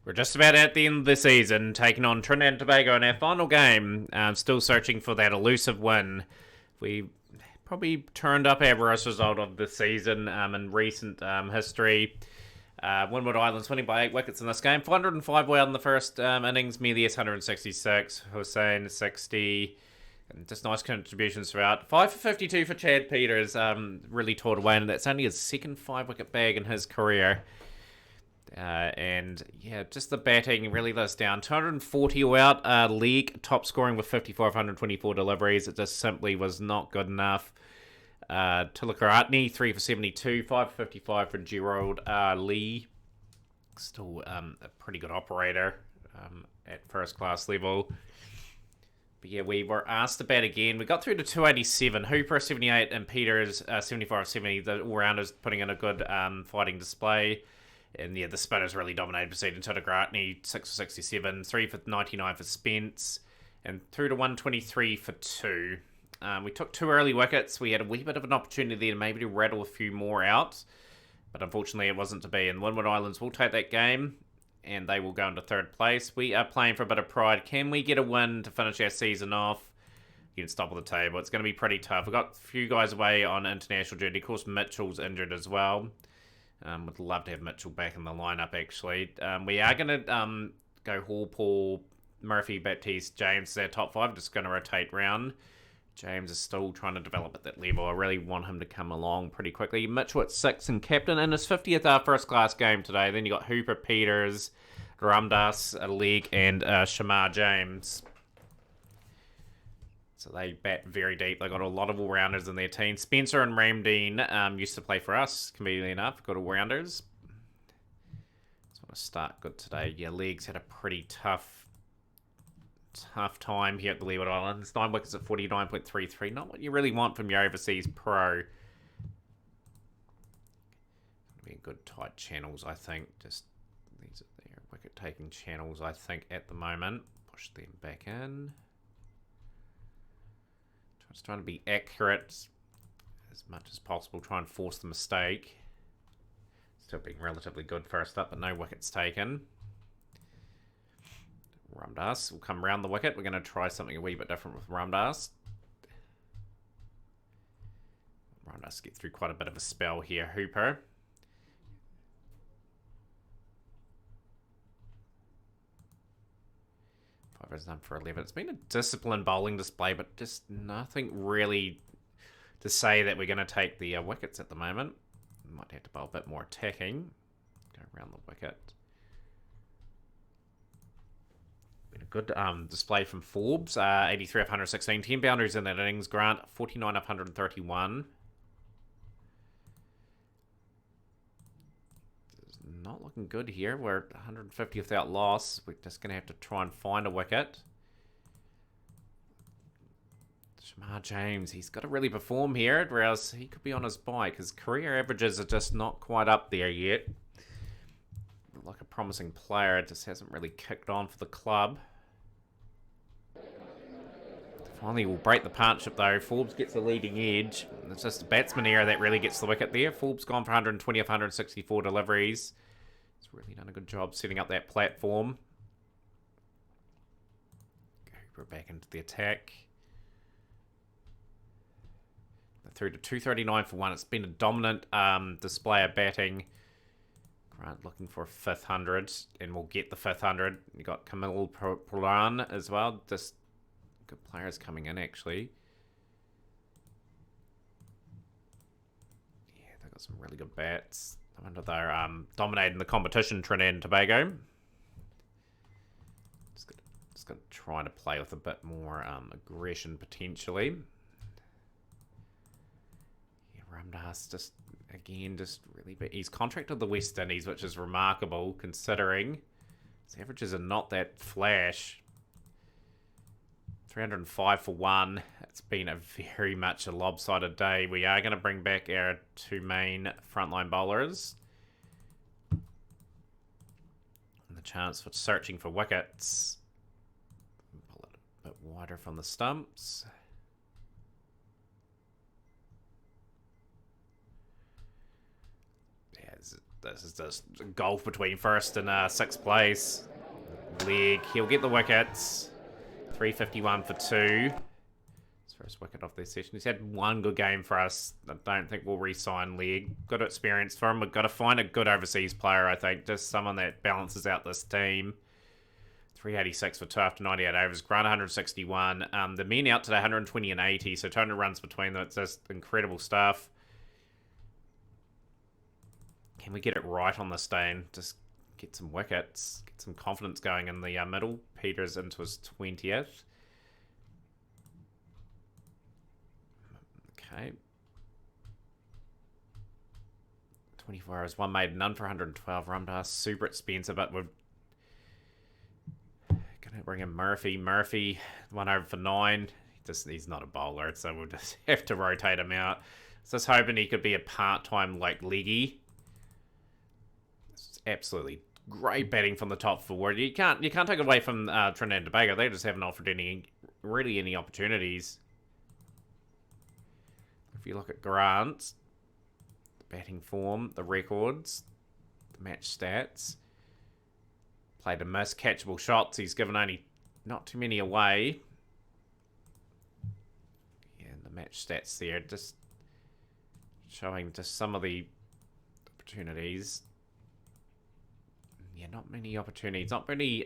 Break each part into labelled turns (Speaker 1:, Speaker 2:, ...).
Speaker 1: We're just about at the end of the season, taking on Trinidad and Tobago in our final game. Still searching for that elusive win. We probably turned up our worst result of the season in recent history. Windward Islands winning by 8 wickets in this game. 405 out in the first innings. Melius 166. Hussein 60. And just nice contributions throughout. 5 for 52 for Chad Peters. Really tore away, and that's only his second 5-wicket bag in his career. And yeah, just the batting really let us down. 240 out, league top scoring with 5,524 deliveries. It just simply was not good enough. Tulakaratne, 3 for 72, 5 for 55 for Gerald Lee. Still a pretty good operator at first class level. But yeah, we were asked to bat again. We got through to 287. Hooper 78 and Peters 75-70. The all-rounders putting in a good fighting display. And yeah, the spinners really dominated proceeding. Tulakaratne 6 for 67, 3 for 99 for Spence, and through to 123 for 2. We took 2 early wickets. We had a wee bit of an opportunity there maybe to rattle a few more out. But unfortunately, it wasn't to be. And Windward Islands will take that game, and they will go into 3rd place. We are playing for a bit of pride. Can we get a win to finish our season off? You can stop at the table. It's going to be pretty tough. We've got a few guys away on international duty. Of course, Mitchell's injured as well. Would love to have Mitchell back in the lineup, actually. We are going to go Hall, Paul, Murphy, Baptiste, James as our top 5. Just going to rotate round. James is still trying to develop at that level. I really want him to come along pretty quickly. Mitchell at 6 and captain in his 50th first-class game today. Then you got Hooper, Peters, Ramdas, Leg, and Shamar James. So they bat very deep. They got a lot of all-rounders in their team. Spencer and Ramdeen used to play for us, conveniently enough. Got all-rounders. Just want to start good today. Yeah, Legs had a pretty tough time here at the Leeward Islands. 9 wickets at 49.33. Not what you really want from your overseas pro. Be good tight channels, I think. Just these are their wicket-taking channels, I think, at the moment. Push them back in. Just trying to be accurate as much as possible. Try and force the mistake. Still being relatively good first up, but no wickets taken. Ramdas will come round the wicket. We're going to try something a wee bit different with Ramdas. Ramdas get through quite a bit of a spell here. Hooper. 5 is done for 11. It's been a disciplined bowling display, but just nothing really to say that we're going to take the wickets at the moment. Might have to bowl a bit more attacking. Go around the wicket. Been a good display from Forbes. 83 of 116. 10 boundaries in that innings. Grant 49 of 131. Not looking good here. We're 150 without loss. We're just going to have to try and find a wicket. Shamar James, he's got to really perform here, whereas he could be on his bike. His career averages are just not quite up there yet. Like a promising player, it just hasn't really kicked on for the club. Finally, we'll break the partnership though. Forbes gets the leading edge. It's just the batsman error that really gets the wicket there. Forbes gone for 120 of 164 deliveries. He's really done a good job setting up that platform. Cooper back into the attack. Through to 239 for 1. It's been a dominant display of batting. Grant looking for a 5th 100, and we'll get the 5th 100. You got Camille Polan as well. Just good players coming in, actually. Yeah, they've got some really good bats. I wonder if they're dominating the competition, Trinidad and Tobago. Just going to try to play with a bit more aggression, potentially. Ramdas just really... He's contracted the West Indies, which is remarkable, considering his averages are not that flash. 305 for 1. It's been a very much a lopsided day. We are going to bring back our 2 main frontline bowlers. And the chance for searching for wickets. Pull it a bit wider from the stumps. this is just golf between first and 6th place. Leg, he'll get the wickets. 351 for 2. First wicket off this session. He's had one good game for us. I don't think we'll re-sign Leg. Good experience for him. We've got to find a good overseas player, I think. Just someone that balances out this team. 386 for 2 after 98 overs. Grant 161. The men out today 120 and 80, so 200 runs between them. It's just incredible stuff. Can we get it right on this day and just get some wickets? Get some confidence going in the middle. Peter's into his 20th. Okay. 24 hours, 1 made, none for 112. Ramdas, super expensive, but we're going to bring in Murphy. Murphy, 1 over for 9. He's not a bowler, so we'll just have to rotate him out. Just hoping he could be a part-time like Leggy. It's absolutely great batting from the top forward. You can't take it away from Trinidad and Tobago. They just haven't offered any opportunities. If you look at Grant, the batting form, the records, the match stats, played a miss, catchable shots. He's given only not too many away. Yeah, and the match stats there, just showing just some of the opportunities. Yeah, not many opportunities, not many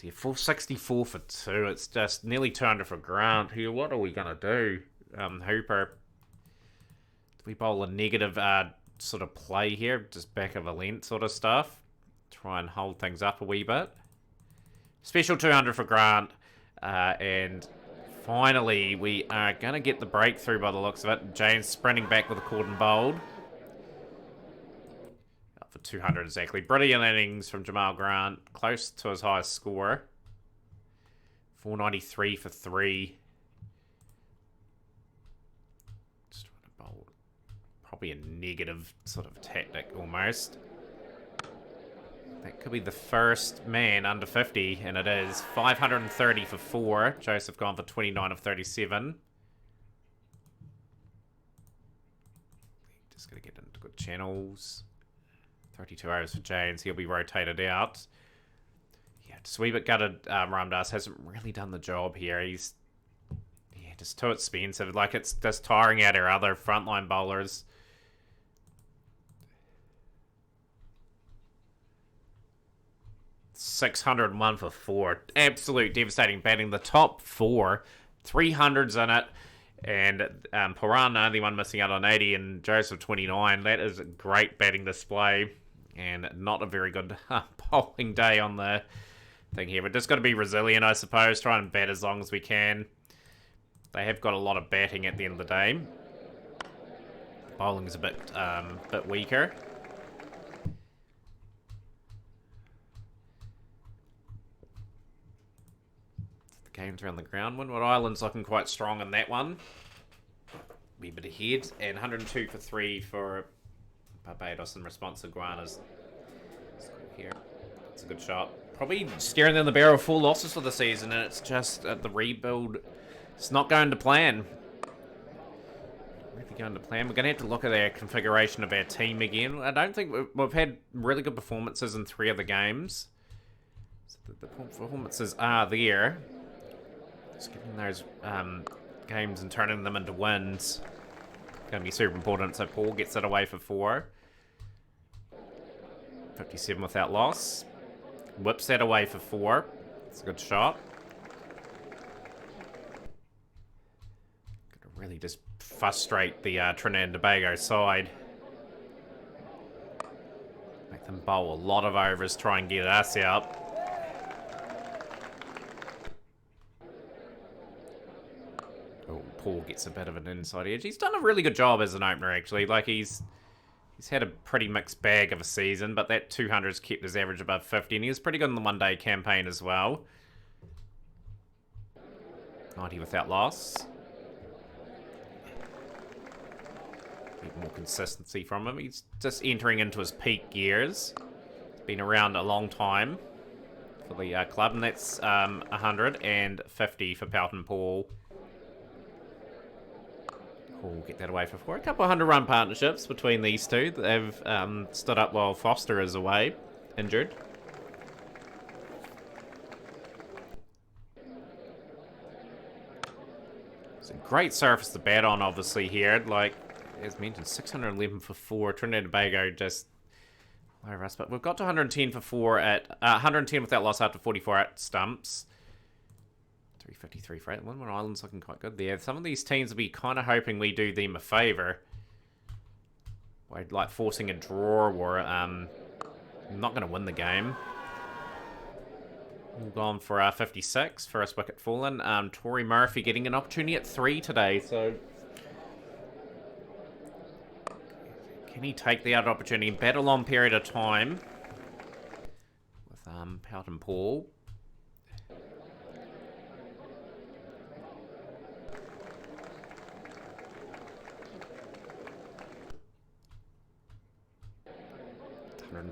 Speaker 1: here. 464 for 2. It's just nearly 200 for Grant here. What are we going to do? Hooper. Do we bowl a negative sort of play here? Just back of a length sort of stuff. Try and hold things up a wee bit. Special 200 for Grant. And finally, we are going to get the breakthrough by the looks of it. James sprinting back with a cordon bowled. 200 exactly. Brilliant innings from Jamal Grant. Close to his highest score. 493 for 3. Just trying to bowl. Probably a negative sort of tactic almost. That could be the first man under 50, and it is. 530 for 4. Joseph gone for 29 of 37. Just got to get into good channels. 32 hours for James. He'll be rotated out. Yeah, just a wee bit gutted. Ramdas hasn't really done the job here. He's just too expensive. Like, it's just tiring out our other frontline bowlers. $601 for 4. Absolute devastating batting. The top 4, 300s in it. And Paran, only one missing out on 80, and Joseph 29. That is a great batting display. And not a very good bowling day on the thing here. But just got to be resilient, I suppose. Try and bat as long as we can. They have got a lot of batting at the end of the day. Bowling's a bit weaker. The game's around the ground. Windward Island's looking quite strong in that one. Wee bit ahead. And 102 for 3 for Barbados in response to Guana's score here. It's a good shot. Probably staring down the barrel of 4 losses for the season, and it's just the rebuild. It's not going to plan. Really going to plan. We're going to have to look at our configuration of our team again. I don't think we've had really good performances in 3 of the games. So the performances are there. Just getting those games and turning them into wins. Going to be super important. So Paul gets it away for 4. 57 without loss. Whips that away for 4. It's a good shot. Gonna really just frustrate the Trinidad and Tobago side. Make them bowl a lot of overs, try and get us out. Oh, Paul gets a bit of an inside edge. He's done a really good job as an opener, actually. Like, he's had a pretty mixed bag of a season, but that 200's kept his average above 50, and he was pretty good in the one-day campaign as well. 90 without loss. A bit more consistency from him. He's just entering into his peak years. He's been around a long time for the club, and that's 150 for Pelton Paul. Oh, get that away for 4. A couple of 100-run partnerships between these two. They've stood up while Foster is away, injured. It's a great surface to bat on, obviously, here. Like, as mentioned, 611 for 4. Trinidad and Tobago just over us. But we've got to 110 for 4 at... 110 without loss after 44 at stumps. 353 for 8. Leeward Island's looking quite good there. Some of these teams will be kind of hoping we do them a favour. By, like, forcing a draw or... not going to win the game. We've gone for 56. First wicket fallen. Tory Murphy getting an opportunity at 3 today, so... Can he take the other opportunity and bat a long period of time? With Pout and Paul.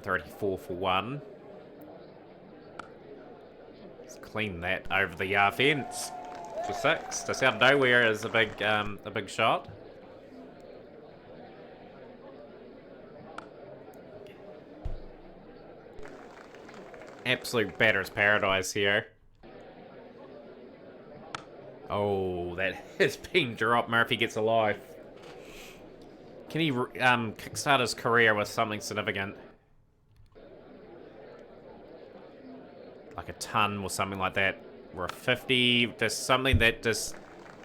Speaker 1: $134 for 1. Let's clean that over the fence for 6. Just out of nowhere is a big shot. Absolute batter's paradise here. Oh, that has been dropped. Murphy gets a life. Can he kickstart his career with something significant? Like a ton or something like that. Or a 50. Just something that just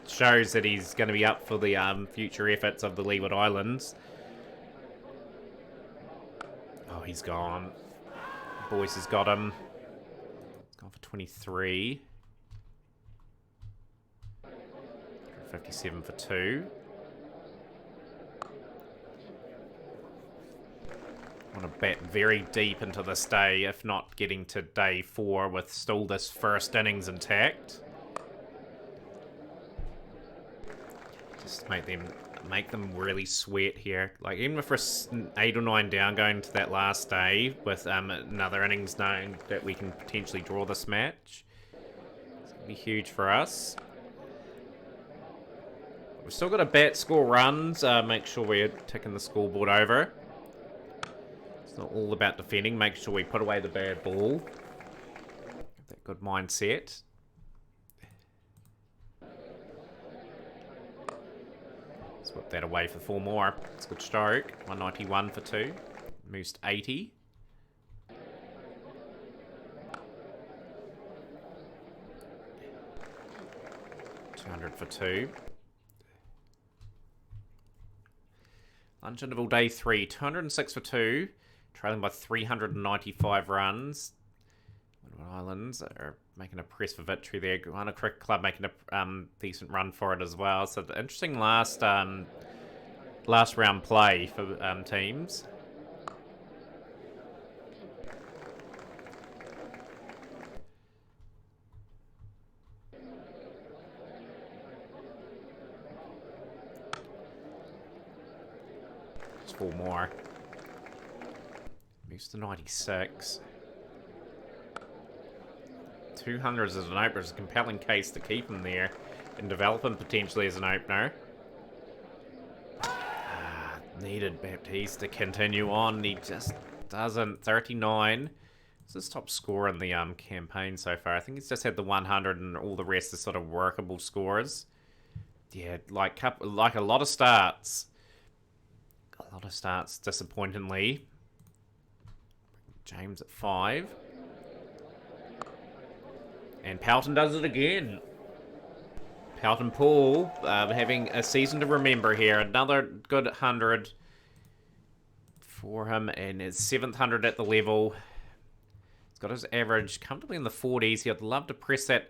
Speaker 1: shows that he's going to be up for the future efforts of the Leeward Islands. Oh, he's gone. Boyce has got him. He's gone for 23. 57 for 2. Want to bat very deep into this day, if not getting to day 4 with still this first innings intact. Just make them really sweat here. Like, even if we're 8 or 9 down going to that last day with another innings knowing that we can potentially draw this match, it's going to be huge for us. We've still got to bat, score runs, make sure we're ticking the scoreboard over. It's not all about defending, make sure we put away the bad ball. Get that good mindset. Whip that away for 4 more. It's a good stroke. 191 for 2. Moves to 80. $200 for 2. Lunch interval day 3. 206 for 2. Trailing by 395 runs. Leeward Islands are making a press for victory there. Guyana Cricket Club making a decent run for it as well. So the interesting last round play for teams. Just 4 more. Moves to 96. 200s as an opener is a compelling case to keep him there and develop him potentially as an opener. Needed Baptiste to continue on. He just doesn't. 39. It's his top score in the campaign so far. I think he's just had the 100 and all the rest are sort of workable scores. Yeah, like a lot of starts. A lot of starts, disappointingly. James at 5. And Poughton does it again. Poughton Paul having a season to remember here. Another good 100 for him and his 7th 100 at the level. He's got his average comfortably in the 40s. He'd love to press that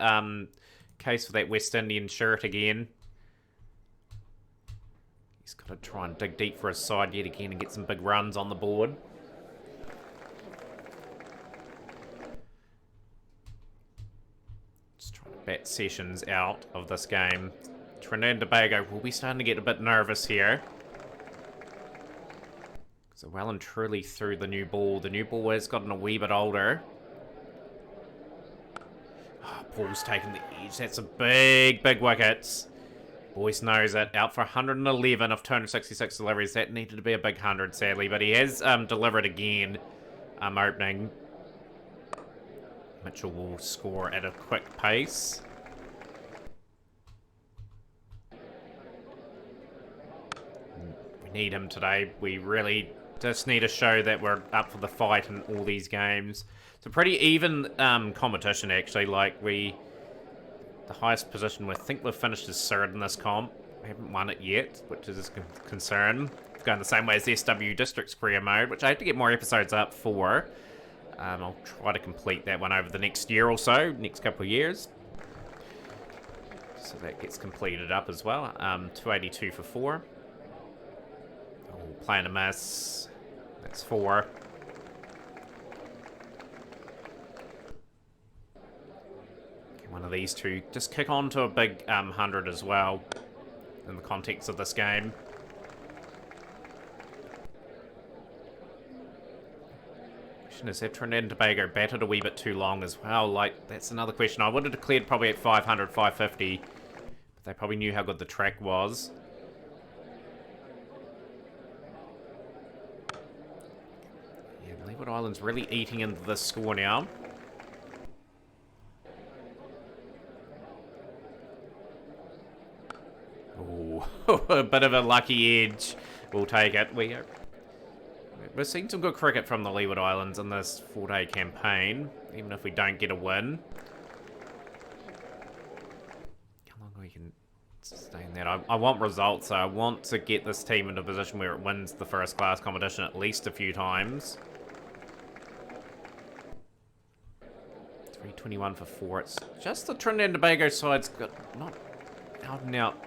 Speaker 1: case for that West Indian shirt again. He's got to try and dig deep for his side yet again and get some big runs on the board. Bat Sessions out of this game. Trinidad and Tobago will be starting to get a bit nervous here. So well and truly through the new ball. The new ball has gotten a wee bit older. Oh, Paul's taking the edge. That's a big wickets. Boyce knows it. Out for 111 of 266 deliveries. That needed to be a big 100, sadly, but he has delivered again. Opening. Mitchell will score at a quick pace. We need him today. We really just need to show that we're up for the fight in all these games. It's a pretty even competition, actually. Like, the highest position, we think we've finished as third in this comp. We haven't won it yet, which is a concern. It's going the same way as the SW Districts career mode, which I have to get more episodes up for. I'll try to complete that one over the next year or so, next couple of years. So that gets completed up as well. 282 for 4. Oh, playing a miss. That's 4. Okay, one of these two. Just kick on to a big 100 as well, in the context of this game. Is that Trinidad and Tobago batted a wee bit too long as well? Like, that's another question. I would have declared probably at 500, 550. But they probably knew how good the track was. Yeah, Leeward Island's really eating into this score now. Ooh, a bit of a lucky edge. We'll take it. We're seeing some good cricket from the Leeward Islands in this 4-day campaign, even if we don't get a win. How long we can sustain that? I want results, so I want to get this team in a position where it wins the first class competition at least a few times. 321 for 4. It's just the Trinidad and Tobago side's got not out and out,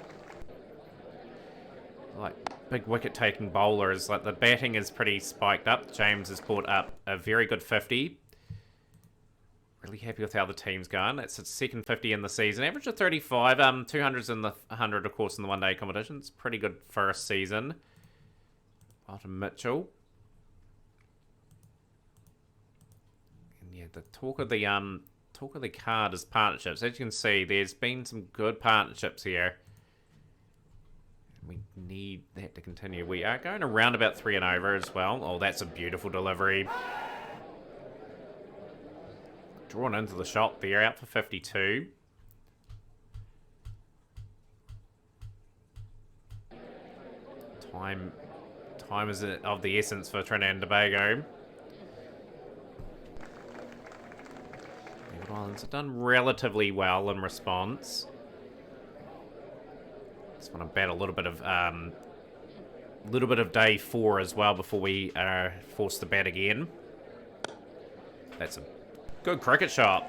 Speaker 1: like, big wicket-taking bowlers. Like, the batting is pretty spiked up. James has brought up a very good 50. Really happy with how the team's going. It's its second 50 in the season. Average of 35. 200s in the 100, of course, in the one-day competitions. Pretty good first season. Bottom Mitchell. And yeah, the talk of the card is partnerships. As you can see, there's been some good partnerships here. We need that to continue. We are going around about 3 and over as well. Oh, that's a beautiful delivery. Drawn into the shot there, out for 52. Time is of the essence for Trinidad and Tobago. Leeward Islands have done relatively well in response. Just want to bat a little bit of day 4 as well before we are forced to bat again. That's a good cricket shot.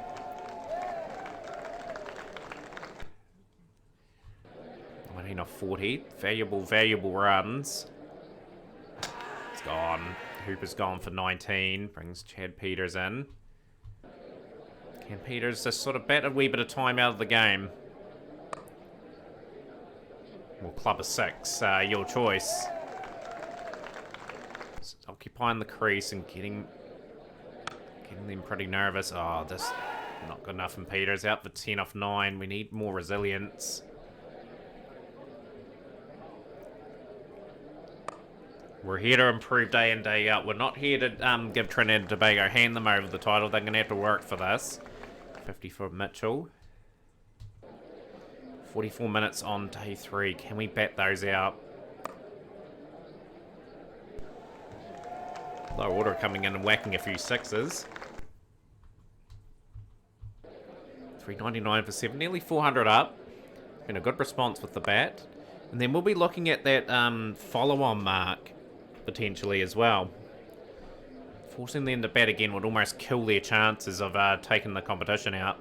Speaker 1: 19 off 40. Valuable runs. It's gone. Hooper's gone for 19. Brings Chad Peters in. Can Peters just sort of bat a wee bit of time out of the game? Well, club a 6, your choice. Just occupying the crease and getting them pretty nervous. Oh, this not good enough from Peters. Out for 10 off 9. We need more resilience. We're here to improve day in, day out. We're not here to give Trinidad and Tobago, hand them over the title. They're going to have to work for this. 50 for Mitchell. 44 minutes on day 3. Can we bat those out? Low order coming in and whacking a few 6s. 399 for 7. Nearly 400 up. Been a good response with the bat. And then we'll be looking at that follow-on mark, potentially, as well. Forcing them to bat again would almost kill their chances of taking the competition out.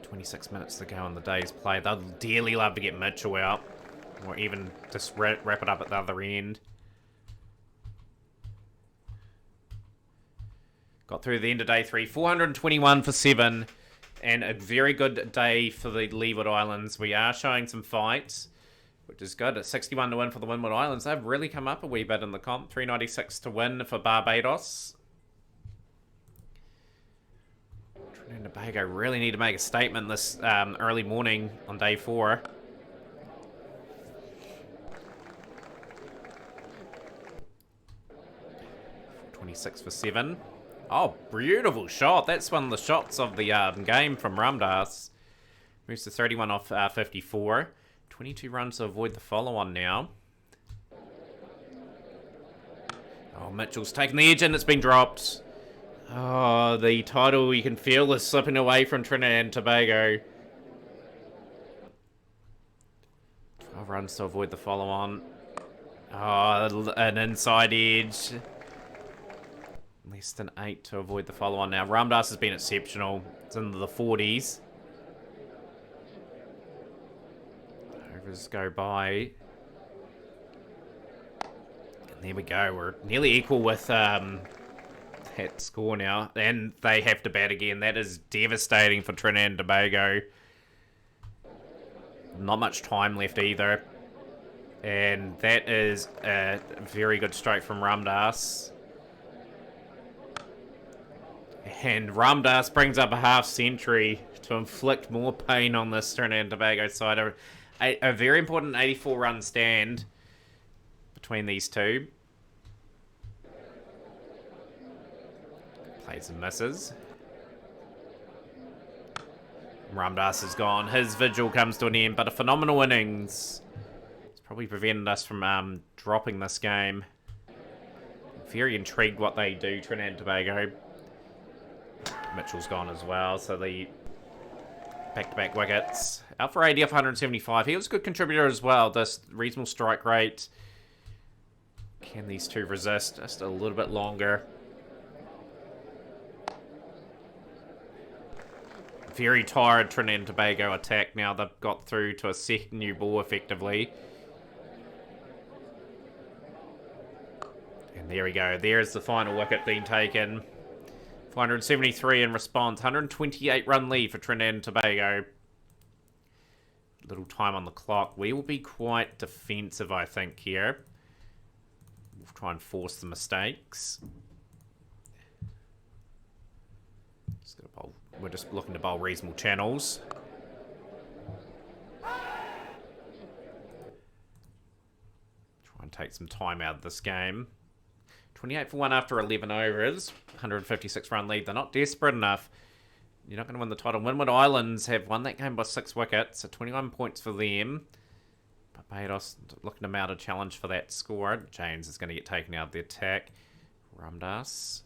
Speaker 1: 26 minutes to go on the day's play. They'd dearly love to get Mitchell out, or even just wrap it up at the other end. Got through the end of day 3. 421 for 7. And a very good day for the Leeward Islands. We are showing some fights, which is good. At 61 to win for the Windward Islands. They've really come up a wee bit in the comp. 396 to win for Barbados. Trinidad and Tobago really need to make a statement this early morning on day 4. .26 for 7. Oh, beautiful shot. That's one of the shots of the game from Ramdas. Moves to 31 off 54. 22 runs to avoid the follow-on now. Oh, Mitchell's taken the edge and it's been dropped. Oh, the title you can feel is slipping away from Trinidad and Tobago. 12 runs to avoid the follow-on. Oh, an inside edge. Less than 8 to avoid the follow-on now. Ramdas has been exceptional. It's into the 40s. Overs go by. And there we go. We're nearly equal with that score now. And they have to bat again. That is devastating for Trinidad and Tobago. Not much time left either. And that is a very good strike from Ramdas. And Ramdas brings up a half century to inflict more pain on this Trinidad and Tobago side. A very important 84-run stand between these two. Plays and misses. Ramdas is gone. His vigil comes to an end, but a phenomenal innings. It's probably prevented us from dropping this game. Very intrigued what they do, Trinidad and Tobago. Mitchell's gone as well, so the back-to-back wickets. Out for 80 off 175. He was a good contributor as well. This reasonable strike rate. Can these two resist just a little bit longer? Very tired Trinidad and Tobago attack now. They've got through to a second new ball effectively. And there we go. There's the final wicket being taken. 473 in response. 128 run lead for Trinidad and Tobago. Little time on the clock. We will be quite defensive, I think, here. We'll try and force the mistakes. We're just looking to bowl reasonable channels. Try and take some time out of this game. 28 for 1 after 11 overs. 156 run lead. They're not desperate enough. You're not going to win the title. Windward Islands have won that game by 6 wickets. So 21 points for them. Barbados looking to mount a challenge for that score. James is going to get taken out of the attack. Ramdas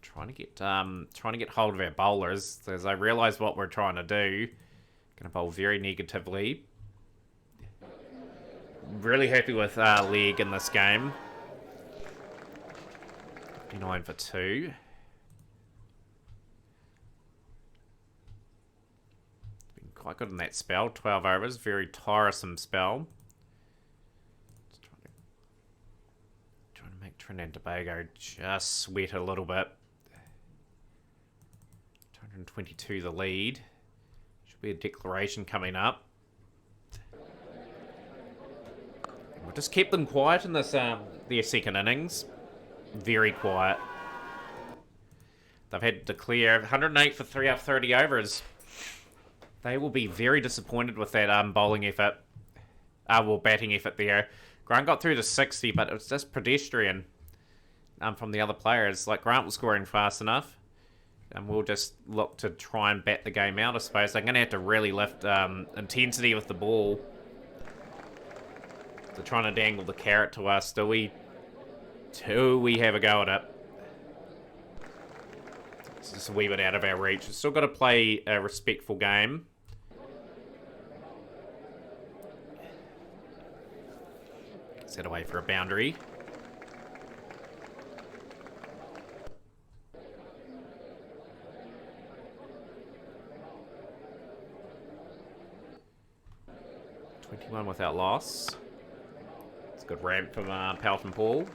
Speaker 1: trying to get hold of our bowlers. As I realise what we're trying to do. Going to bowl very negatively. Really happy with leg in this game. 59 for 2. Been quite good in that spell. 12 overs. Very tiresome spell. Trying to make Trinidad and Tobago just sweat a little bit. 222 the lead. Should be a declaration coming up. We'll just keep them quiet in this their second innings. Very quiet. They've had to declare 108 for 3 out of 30 overs. They will be very disappointed with that bowling effort. Batting effort there. Grant got through to 60, but it was just pedestrian from the other players. Like, Grant was scoring fast enough. And we'll just look to try and bat the game out, I suppose. They're going to have to really lift intensity with the ball. They're trying to dangle the carrot to us. Do we have a go at it? It's just a wee bit out of our reach. We've still got to play a respectful game. Set away for a boundary. One without loss. It's a good ramp from Palton Paul.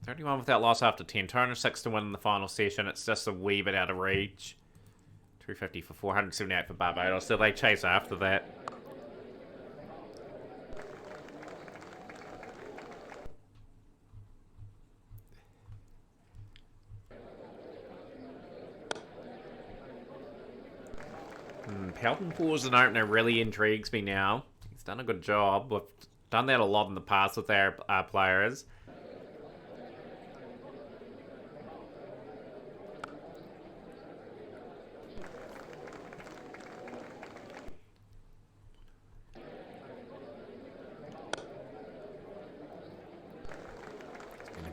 Speaker 1: 31 without loss after 10. 206 to win in the final session. It's just a wee bit out of reach. 250 for 478 for Barbados. So they chase after that. Helping Paul as an opener really intrigues me now. He's done a good job. We've done that a lot in the past with our players.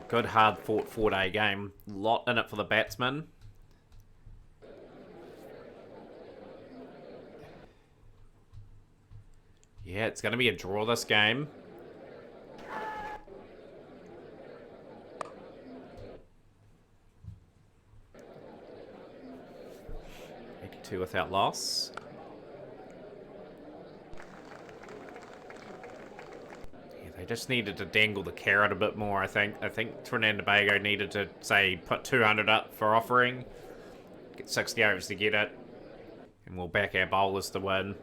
Speaker 1: Good, hard-fought 4-day game. Lot in it for the batsman. Yeah, it's going to be a draw this game. Two without loss. They just needed to dangle the carrot a bit more, I think. I think Trinidad and Tobago needed to, say, put 200 up for offering. Get 60 overs to get it. And we'll back our bowlers to win.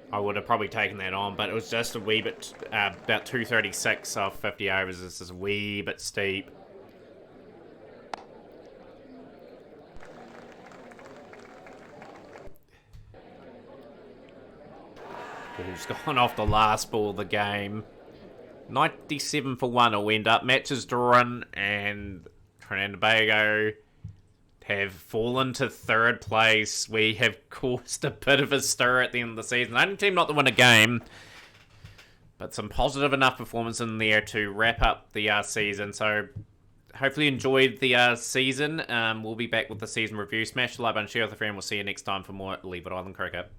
Speaker 1: I would have probably taken that on, but it was just a wee bit, about 236 off 50 overs. This is a wee bit steep. Ball's gone off the last ball of the game. 97 for 1 will end up. Matches drawn, and Trinidad and Tobago have fallen to third place. We have caused a bit of a stir at the end of the season. Only team not to win a game, but some positive enough performance in there to wrap up the season. So hopefully you enjoyed the season. We'll be back with the season review. Smash the like button, share with a friend. We'll see you next time for more Leeward Island Cricket.